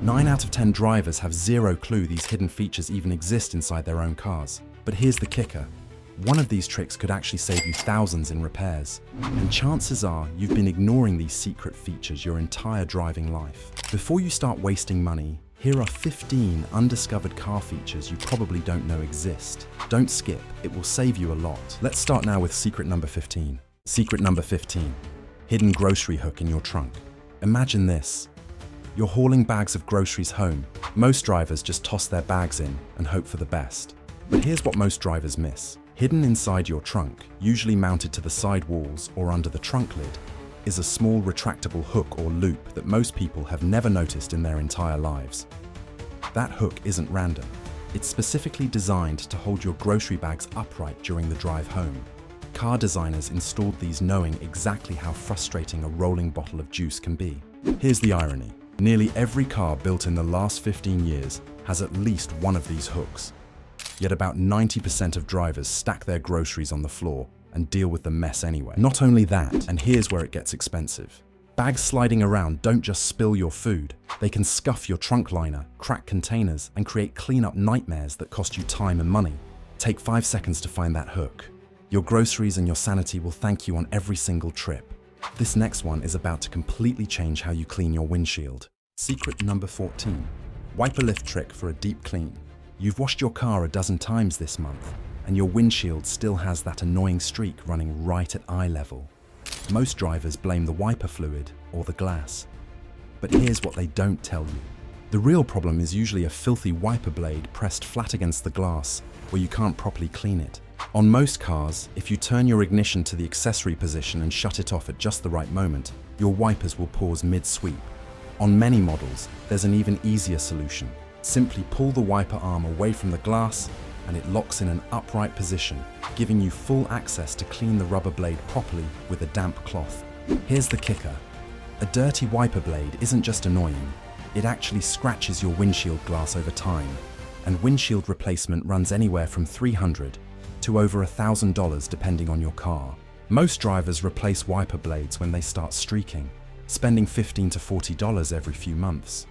9 out of 10 drivers have zero clue these hidden features even exist inside their own cars. But here's the kicker. One of these tricks could actually save you thousands in repairs. And chances are you've been ignoring these secret features your entire driving life. Before you start wasting money, here are 15 undiscovered car features you probably don't know exist. Don't skip, it will save you a lot. Let's start now with secret number 15. Secret number 15. Hidden grocery hook in your trunk. Imagine this. You're hauling bags of groceries home. Most drivers just toss their bags in and hope for the best. But here's what most drivers miss. Hidden inside your trunk, usually mounted to the side walls or under the trunk lid, is a small retractable hook or loop that most people have never noticed in their entire lives. That hook isn't random. It's specifically designed to hold your grocery bags upright during the drive home. Car designers installed these knowing exactly how frustrating a rolling bottle of juice can be. Here's the irony. Nearly every car built in the last 15 years has at least one of these hooks. Yet about 90% of drivers stack their groceries on the floor and deal with the mess anyway. Not only that, and here's where it gets expensive. Bags sliding around don't just spill your food. They can scuff your trunk liner, crack containers, and create cleanup nightmares that cost you time and money. Take 5 seconds to find that hook. Your groceries and your sanity will thank you on every single trip. This next one is about to completely change how you clean your windshield. Secret number 14. Wiper lift trick for a deep clean. You've washed your car a dozen times this month, and your windshield still has that annoying streak running right at eye level. Most drivers blame the wiper fluid or the glass. But here's what they don't tell you. The real problem is usually a filthy wiper blade pressed flat against the glass where you can't properly clean it. On most cars, if you turn your ignition to the accessory position and shut it off at just the right moment, your wipers will pause mid-sweep. On many models, there's an even easier solution. Simply pull the wiper arm away from the glass and it locks in an upright position, giving you full access to clean the rubber blade properly with a damp cloth. Here's the kicker. A dirty wiper blade isn't just annoying, it actually scratches your windshield glass over time, and windshield replacement runs anywhere from $300 to over $1,000 depending on your car. Most drivers replace wiper blades when they start streaking, spending $15 to $40 every few months.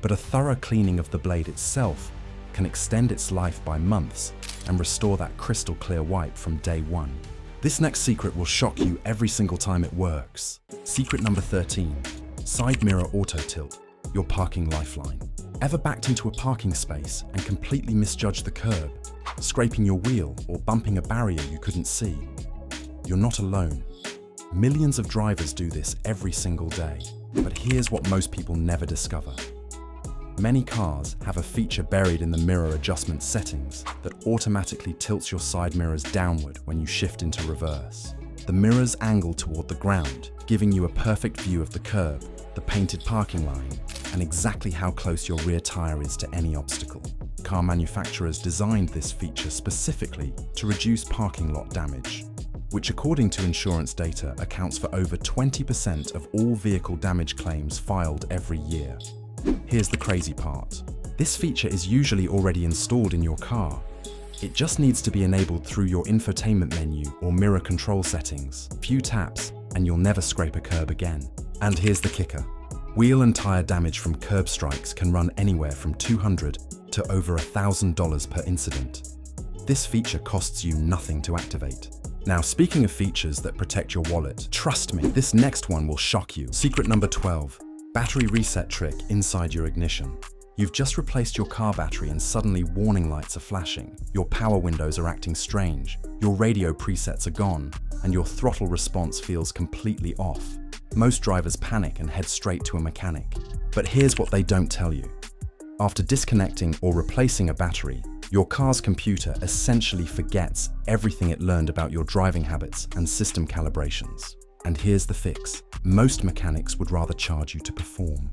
But a thorough cleaning of the blade itself can extend its life by months and restore that crystal clear wipe from day one. This next secret will shock you every single time it works. Secret number 13. Side mirror auto tilt, your parking lifeline. Ever backed into a parking space and completely misjudged the curb, scraping your wheel or bumping a barrier you couldn't see? You're not alone. Millions of drivers do this every single day, but here's what most people never discover. Many cars have a feature buried in the mirror adjustment settings that automatically tilts your side mirrors downward when you shift into reverse. The mirrors angle toward the ground, giving you a perfect view of the curb, the painted parking line, and exactly how close your rear tire is to any obstacle. Car manufacturers designed this feature specifically to reduce parking lot damage, which according to insurance data accounts for over 20% of all vehicle damage claims filed every year. Here's the crazy part. This feature is usually already installed in your car. It just needs to be enabled through your infotainment menu or mirror control settings. Few taps and you'll never scrape a curb again. And here's the kicker. Wheel and tire damage from curb strikes can run anywhere from $200 to over $1,000 per incident. This feature costs you nothing to activate. Now, speaking of features that protect your wallet, trust me, this next one will shock you. Secret number 12. Battery reset trick inside your ignition. You've just replaced your car battery and suddenly warning lights are flashing. Your power windows are acting strange. Your radio presets are gone, and your throttle response feels completely off. Most drivers panic and head straight to a mechanic. But here's what they don't tell you. After disconnecting or replacing a battery, your car's computer essentially forgets everything it learned about your driving habits and system calibrations. And here's the fix. Most mechanics would rather charge you to perform.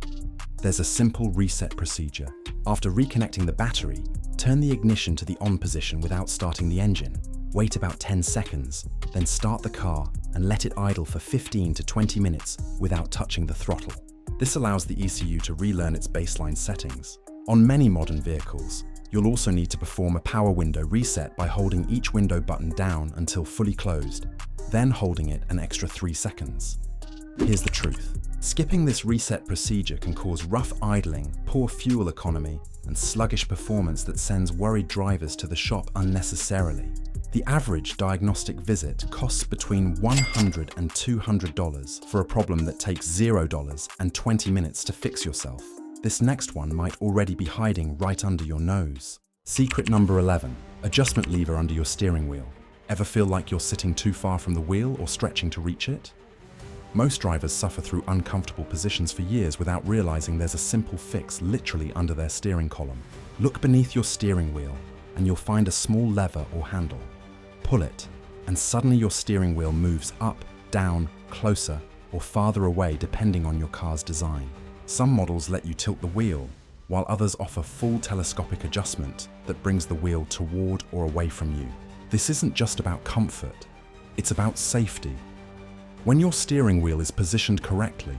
There's a simple reset procedure. After reconnecting the battery, turn the ignition to the on position without starting the engine. Wait about 10 seconds, then start the car and let it idle for 15 to 20 minutes without touching the throttle. This allows the ECU to relearn its baseline settings. On many modern vehicles, you'll also need to perform a power window reset by holding each window button down until fully closed, then holding it an extra 3 seconds. Here's the truth. Skipping this reset procedure can cause rough idling, poor fuel economy, and sluggish performance that sends worried drivers to the shop unnecessarily. The average diagnostic visit costs between $100 and $200 for a problem that takes $0 and 20 minutes to fix yourself. This next one might already be hiding right under your nose. Secret number 11. Adjustment lever under your steering wheel. Ever feel like you're sitting too far from the wheel or stretching to reach it? Most drivers suffer through uncomfortable positions for years without realizing there's a simple fix literally under their steering column. Look beneath your steering wheel and you'll find a small lever or handle. Pull it, and suddenly your steering wheel moves up, down, closer, or farther away depending on your car's design. Some models let you tilt the wheel, while others offer full telescopic adjustment that brings the wheel toward or away from you. This isn't just about comfort, it's about safety. When your steering wheel is positioned correctly,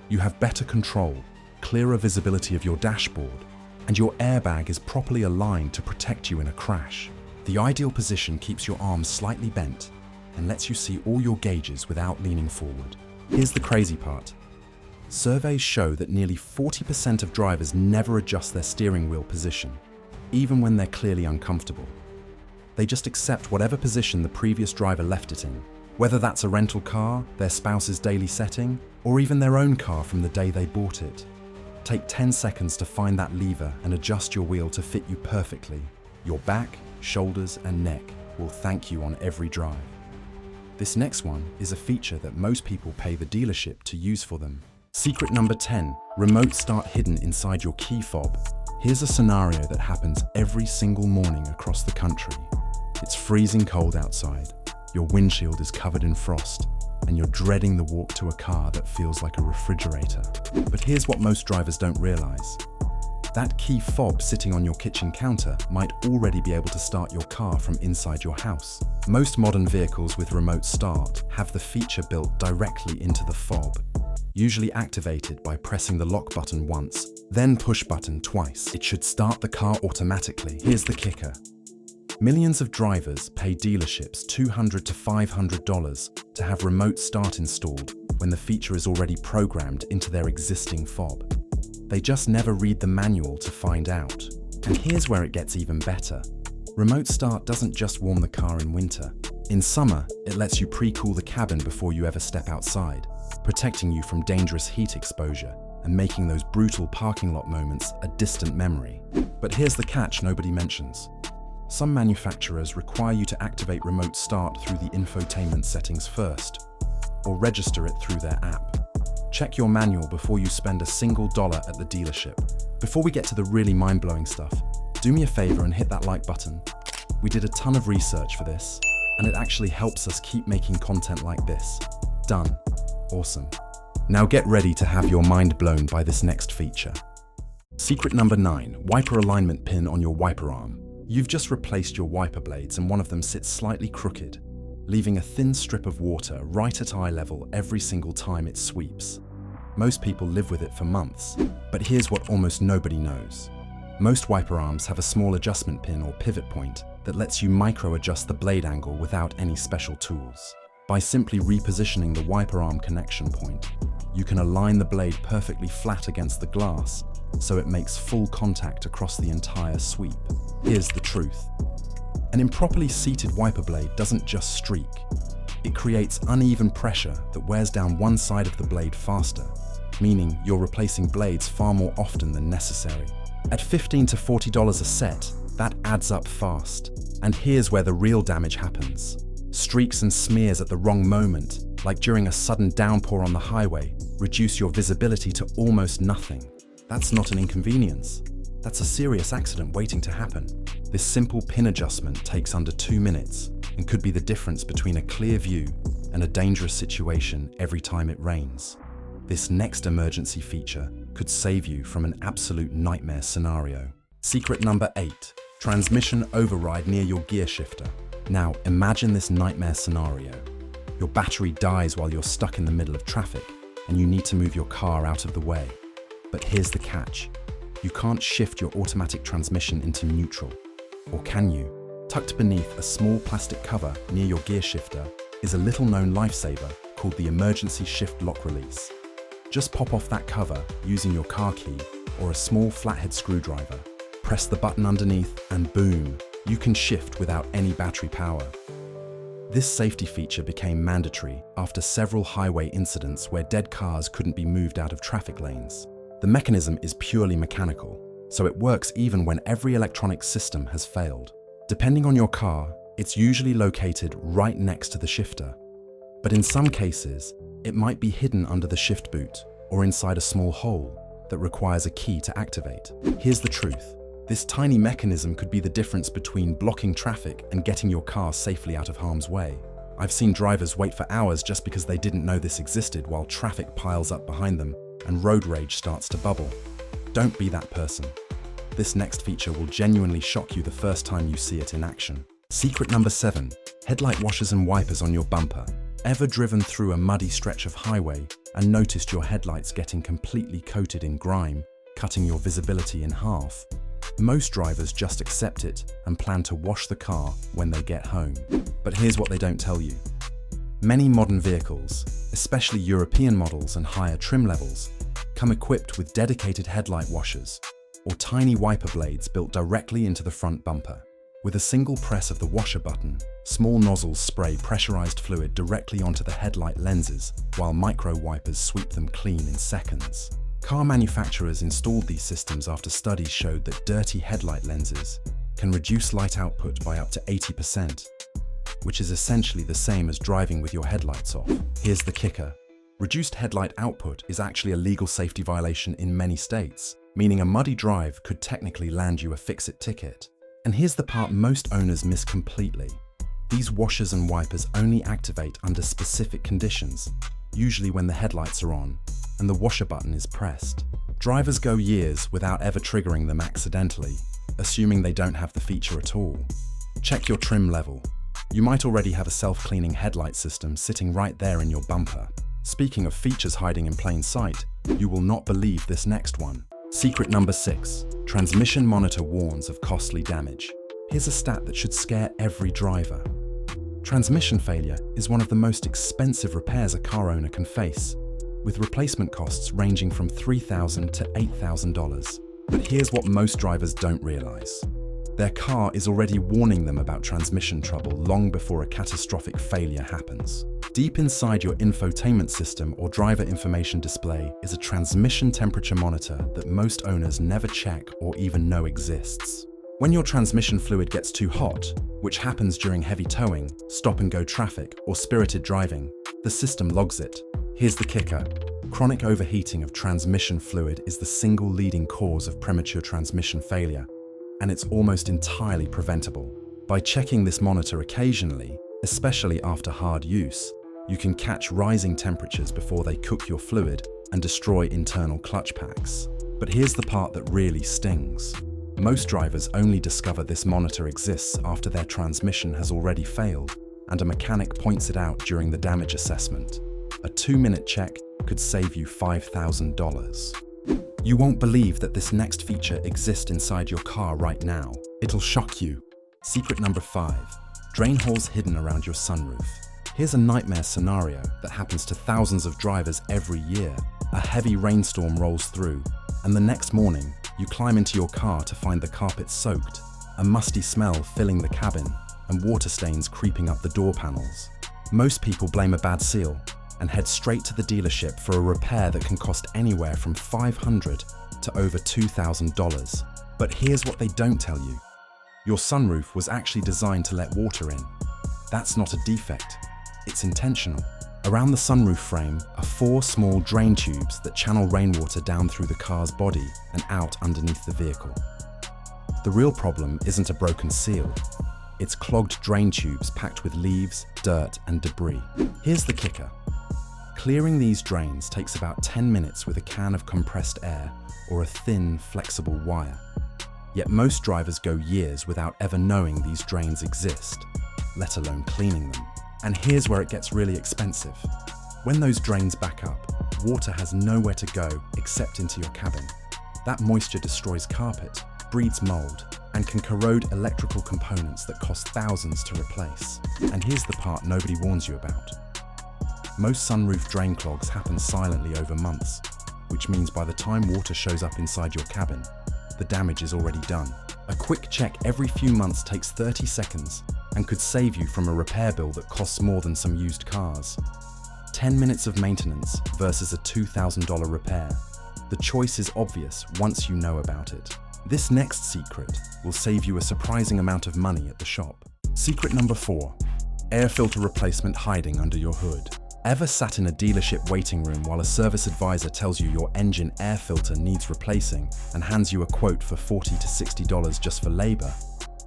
you have better control, clearer visibility of your dashboard, and your airbag is properly aligned to protect you in a crash. The ideal position keeps your arms slightly bent and lets you see all your gauges without leaning forward. Here's the crazy part. Surveys show that nearly 40% of drivers never adjust their steering wheel position, even when they're clearly uncomfortable. They just accept whatever position the previous driver left it in, whether that's a rental car, their spouse's daily setting, or even their own car from the day they bought it. Take 10 seconds to find that lever and adjust your wheel to fit you perfectly. Your back, shoulders, and neck will thank you on every drive. This next one is a feature that most people pay the dealership to use for them. Secret number 10, remote start hidden inside your key fob. Here's a scenario that happens every single morning across the country. It's freezing cold outside, your windshield is covered in frost, and you're dreading the walk to a car that feels like a refrigerator. But here's what most drivers don't realize. That key fob sitting on your kitchen counter might already be able to start your car from inside your house. Most modern vehicles with remote start have the feature built directly into the fob, usually activated by pressing the lock button once, then push button twice. It should start the car automatically. Here's the kicker. Millions of drivers pay dealerships $200 to $500 to have remote start installed when the feature is already programmed into their existing fob. They just never read the manual to find out. And here's where it gets even better. Remote start doesn't just warm the car in winter. In summer, it lets you pre-cool the cabin before you ever step outside, protecting you from dangerous heat exposure and making those brutal parking lot moments a distant memory. But here's the catch nobody mentions. Some manufacturers require you to activate remote start through the infotainment settings first, or register it through their app. Check your manual before you spend a single dollar at the dealership. Before we get to the really mind-blowing stuff, do me a favor and hit that like button. We did a ton of research for this, and it actually helps us keep making content like this. Done. Awesome. Now get ready to have your mind blown by this next feature. Secret number 9, wiper alignment pin on your wiper arm. You've just replaced your wiper blades and one of them sits slightly crooked, leaving a thin strip of water right at eye level every single time it sweeps. Most people live with it for months, but here's what almost nobody knows. Most wiper arms have a small adjustment pin or pivot point that lets you micro-adjust the blade angle without any special tools. By simply repositioning the wiper arm connection point, you can align the blade perfectly flat against the glass so it makes full contact across the entire sweep. Here's the truth. An improperly seated wiper blade doesn't just streak. It creates uneven pressure that wears down one side of the blade faster, meaning you're replacing blades far more often than necessary. At $15 to $40 a set, that adds up fast. And here's where the real damage happens. Streaks and smears at the wrong moment, like during a sudden downpour on the highway, reduce your visibility to almost nothing. That's not an inconvenience. That's a serious accident waiting to happen. This simple pin adjustment takes under 2 minutes and could be the difference between a clear view and a dangerous situation every time it rains. This next emergency feature could save you from an absolute nightmare scenario. Secret number 8, transmission override near your gear shifter. Now imagine this nightmare scenario. Your battery dies while you're stuck in the middle of traffic and you need to move your car out of the way. But here's the catch. You can't shift your automatic transmission into neutral. Or can you? Tucked beneath a small plastic cover near your gear shifter is a little-known lifesaver called the emergency shift lock release. Just pop off that cover using your car key or a small flathead screwdriver. Press the button underneath and boom, you can shift without any battery power. This safety feature became mandatory after several highway incidents where dead cars couldn't be moved out of traffic lanes. The mechanism is purely mechanical, so it works even when every electronic system has failed. Depending on your car, it's usually located right next to the shifter. But in some cases, it might be hidden under the shift boot or inside a small hole that requires a key to activate. Here's the truth. This tiny mechanism could be the difference between blocking traffic and getting your car safely out of harm's way. I've seen drivers wait for hours just because they didn't know this existed while traffic piles up behind them and road rage starts to bubble. Don't be that person. This next feature will genuinely shock you the first time you see it in action. Secret number 7, headlight washers and wipers on your bumper. Ever driven through a muddy stretch of highway and noticed your headlights getting completely coated in grime, cutting your visibility in half? Most drivers just accept it and plan to wash the car when they get home. But here's what they don't tell you. Many modern vehicles, especially European models and higher trim levels, come equipped with dedicated headlight washers or tiny wiper blades built directly into the front bumper. With a single press of the washer button, small nozzles spray pressurized fluid directly onto the headlight lenses, while micro wipers sweep them clean in seconds. Car manufacturers installed these systems after studies showed that dirty headlight lenses can reduce light output by up to 80%, which is essentially the same as driving with your headlights off. Here's the kicker. Reduced headlight output is actually a legal safety violation in many states, meaning a muddy drive could technically land you a fix-it ticket. And here's the part most owners miss completely. These washers and wipers only activate under specific conditions, usually when the headlights are on and the washer button is pressed. Drivers go years without ever triggering them accidentally, assuming they don't have the feature at all. Check your trim level. You might already have a self-cleaning headlight system sitting right there in your bumper. Speaking of features hiding in plain sight, you will not believe this next one. Secret number 6, transmission monitor warns of costly damage. Here's a stat that should scare every driver. Transmission failure is one of the most expensive repairs a car owner can face, with replacement costs ranging from $3,000 to $8,000. But here's what most drivers don't realize. Their car is already warning them about transmission trouble long before a catastrophic failure happens. Deep inside your infotainment system or driver information display is a transmission temperature monitor that most owners never check or even know exists. When your transmission fluid gets too hot, which happens during heavy towing, stop-and-go traffic, or spirited driving, the system logs it. Here's the kicker. Chronic overheating of transmission fluid is the single leading cause of premature transmission failure, and it's almost entirely preventable. By checking this monitor occasionally, especially after hard use, you can catch rising temperatures before they cook your fluid and destroy internal clutch packs. But here's the part that really stings. Most drivers only discover this monitor exists after their transmission has already failed, and a mechanic points it out during the damage assessment. A 2-minute check could save you $5,000. You won't believe that this next feature exists inside your car right now. It'll shock you. Secret number 5, drain holes hidden around your sunroof. Here's a nightmare scenario that happens to thousands of drivers every year. A heavy rainstorm rolls through, and the next morning, you climb into your car to find the carpet soaked, a musty smell filling the cabin, and water stains creeping up the door panels. Most people blame a bad seal and head straight to the dealership for a repair that can cost anywhere from $500 to over $2,000. But here's what they don't tell you. Your sunroof was actually designed to let water in. That's not a defect, it's intentional. Around the sunroof frame are 4 small drain tubes that channel rainwater down through the car's body and out underneath the vehicle. The real problem isn't a broken seal. It's clogged drain tubes packed with leaves, dirt, and debris. Here's the kicker. Clearing these drains takes about 10 minutes with a can of compressed air or a thin, flexible wire. Yet most drivers go years without ever knowing these drains exist, let alone cleaning them. And here's where it gets really expensive. When those drains back up, water has nowhere to go except into your cabin. That moisture destroys carpet, breeds mold, and can corrode electrical components that cost thousands to replace. And here's the part nobody warns you about. Most sunroof drain clogs happen silently over months, which means by the time water shows up inside your cabin, the damage is already done. A quick check every few months takes 30 seconds and could save you from a repair bill that costs more than some used cars. 10 minutes of maintenance versus a $2,000 repair. The choice is obvious once you know about it. This next secret will save you a surprising amount of money at the shop. Secret number 4. Air filter replacement hiding under your hood. Ever sat in a dealership waiting room while a service advisor tells you your engine air filter needs replacing and hands you a quote for $40 to $60 just for labor?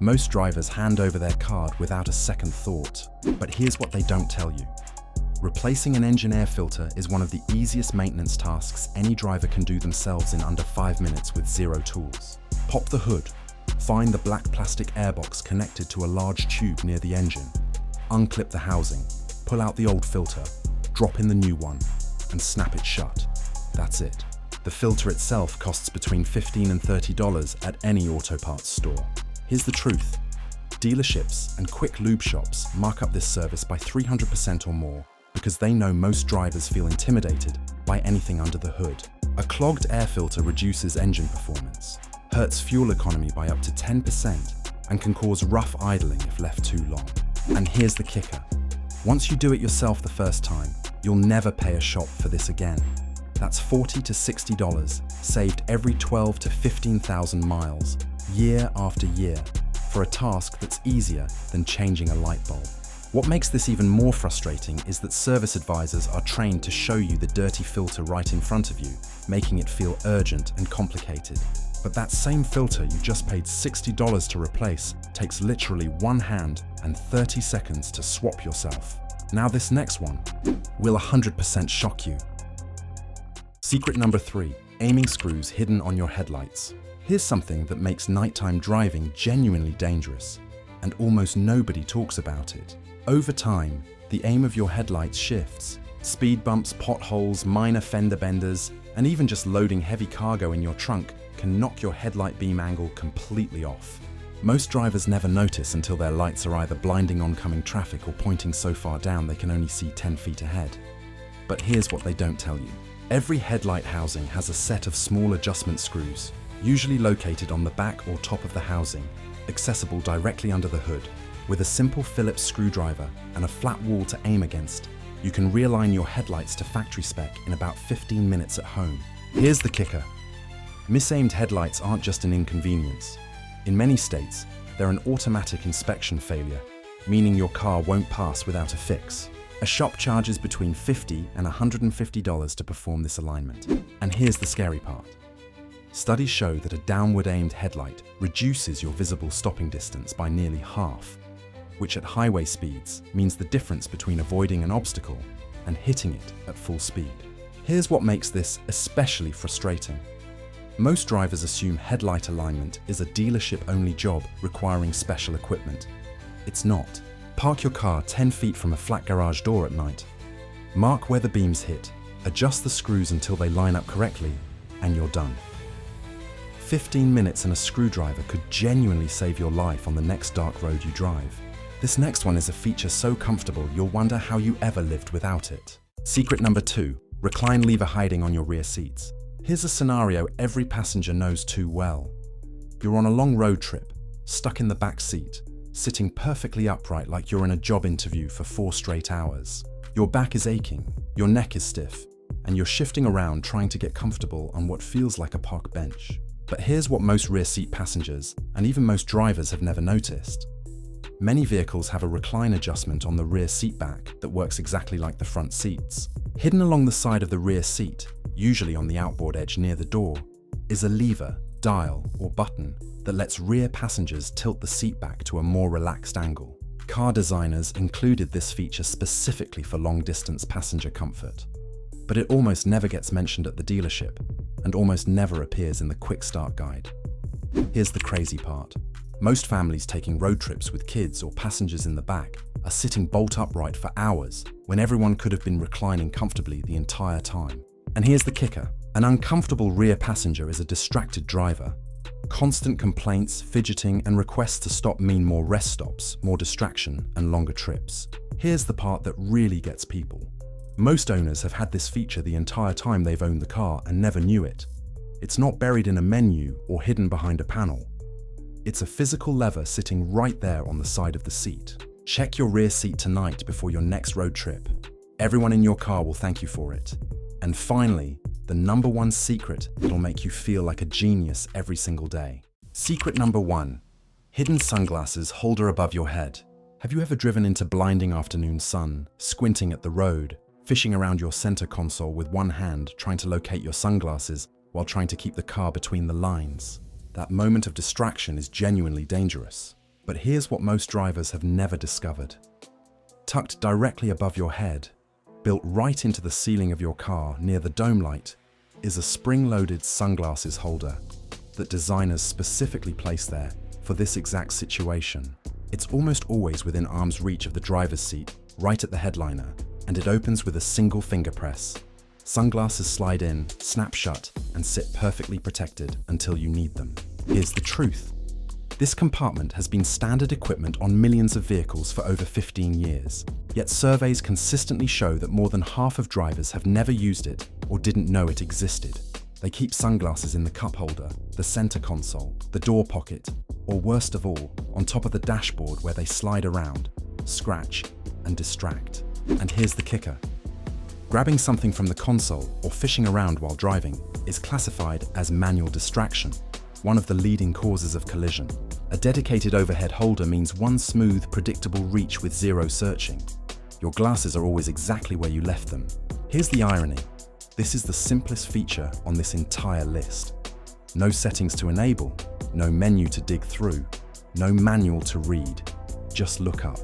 Most drivers hand over their card without a second thought. But here's what they don't tell you. Replacing an engine air filter is one of the easiest maintenance tasks any driver can do themselves in under 5 minutes with zero tools. Pop the hood, find the black plastic airbox connected to a large tube near the engine, unclip the housing, pull out the old filter, drop in the new one, and snap it shut. That's it. The filter itself costs between $15 and $30 at any auto parts store. Here's the truth. Dealerships and quick lube shops mark up this service by 300% or more because they know most drivers feel intimidated by anything under the hood. A clogged air filter reduces engine performance, hurts fuel economy by up to 10%, and can cause rough idling if left too long. And here's the kicker. Once you do it yourself the first time, you'll never pay a shop for this again. That's $40 to $60 saved every 12 to 15,000 miles, year after year, for a task that's easier than changing a light bulb. What makes this even more frustrating is that service advisors are trained to show you the dirty filter right in front of you, making it feel urgent and complicated. But that same filter you just paid $60 to replace takes literally one hand and 30 seconds to swap yourself. Now this next one will 100% shock you. Secret number 3, aiming screws hidden on your headlights. Here's something that makes nighttime driving genuinely dangerous, and almost nobody talks about it. Over time, the aim of your headlights shifts. Speed bumps, potholes, minor fender benders, and even just loading heavy cargo in your trunk can knock your headlight beam angle completely off. Most drivers never notice until their lights are either blinding oncoming traffic or pointing so far down they can only see 10 feet ahead. But here's what they don't tell you. Every headlight housing has a set of small adjustment screws, usually located on the back or top of the housing, accessible directly under the hood. With a simple Phillips screwdriver and a flat wall to aim against, you can realign your headlights to factory spec in about 15 minutes at home. Here's the kicker. Misaimed headlights aren't just an inconvenience. In many states, they're an automatic inspection failure, meaning your car won't pass without a fix. A shop charges between $50 and $150 to perform this alignment. And here's the scary part. Studies show that a downward-aimed headlight reduces your visible stopping distance by nearly half, which at highway speeds means the difference between avoiding an obstacle and hitting it at full speed. Here's what makes this especially frustrating. Most drivers assume headlight alignment is a dealership-only job requiring special equipment. It's not. Park your car 10 feet from a flat garage door at night. Mark where the beams hit, adjust the screws until they line up correctly, and you're done. 15 minutes and a screwdriver could genuinely save your life on the next dark road you drive. This next one is a feature so comfortable you'll wonder how you ever lived without it. Secret number 2, recline lever hiding on your rear seats. Here's a scenario every passenger knows too well. You're on a long road trip, stuck in the back seat, sitting perfectly upright like you're in a job interview for 4 straight hours. Your back is aching, your neck is stiff, and you're shifting around trying to get comfortable on what feels like a park bench. But here's what most rear seat passengers, and even most drivers, have never noticed. Many vehicles have a recline adjustment on the rear seat back that works exactly like the front seats. Hidden along the side of the rear seat, usually on the outboard edge near the door, is a lever, dial, or button that lets rear passengers tilt the seat back to a more relaxed angle. Car designers included this feature specifically for long-distance passenger comfort. But it almost never gets mentioned at the dealership, and almost never appears in the quick start guide. Here's the crazy part. Most families taking road trips with kids or passengers in the back are sitting bolt upright for hours when everyone could have been reclining comfortably the entire time. And here's the kicker. An uncomfortable rear passenger is a distracted driver. Constant complaints, fidgeting, and requests to stop mean more rest stops, more distraction, and longer trips. Here's the part that really gets people. Most owners have had this feature the entire time they've owned the car and never knew it. It's not buried in a menu or hidden behind a panel. It's a physical lever sitting right there on the side of the seat. Check your rear seat tonight before your next road trip. Everyone in your car will thank you for it. And finally, the number one secret that'll make you feel like a genius every single day. Secret number 1. Hidden sunglasses holder above your head. Have you ever driven into blinding afternoon sun, squinting at the road, fishing around your center console with one hand trying to locate your sunglasses while trying to keep the car between the lines? That moment of distraction is genuinely dangerous. But here's what most drivers have never discovered. Tucked directly above your head, built right into the ceiling of your car near the dome light, is a spring-loaded sunglasses holder that designers specifically place there for this exact situation. It's almost always within arm's reach of the driver's seat, right at the headliner, and it opens with a single finger press. Sunglasses slide in, snap shut, and sit perfectly protected until you need them. Here's the truth. This compartment has been standard equipment on millions of vehicles for over 15 years, yet surveys consistently show that more than half of drivers have never used it or didn't know it existed. They keep sunglasses in the cup holder, the center console, the door pocket, or worst of all, on top of the dashboard where they slide around, scratch, and distract. And here's the kicker. Grabbing something from the console or fishing around while driving is classified as manual distraction, one of the leading causes of collision. A dedicated overhead holder means one smooth, predictable reach with zero searching. Your glasses are always exactly where you left them. Here's the irony. This is the simplest feature on this entire list. No settings to enable, no menu to dig through, no manual to read. Just look up.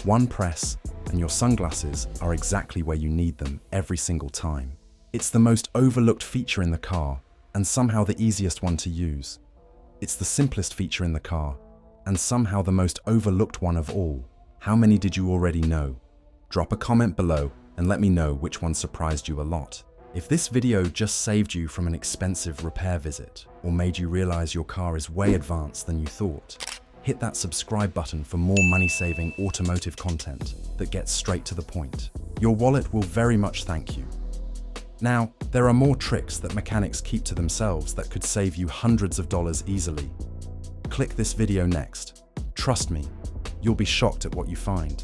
One press, and your sunglasses are exactly where you need them every single time. It's the most overlooked feature in the car, and somehow the easiest one to use. It's the simplest feature in the car, and somehow the most overlooked one of all. How many did you already know? Drop a comment below and let me know which one surprised you a lot. If this video just saved you from an expensive repair visit, or made you realize your car is way advanced than you thought, hit that subscribe button for more money-saving automotive content that gets straight to the point. Your wallet will very much thank you. Now, there are more tricks that mechanics keep to themselves that could save you hundreds of dollars easily. Click this video next. Trust me, you'll be shocked at what you find.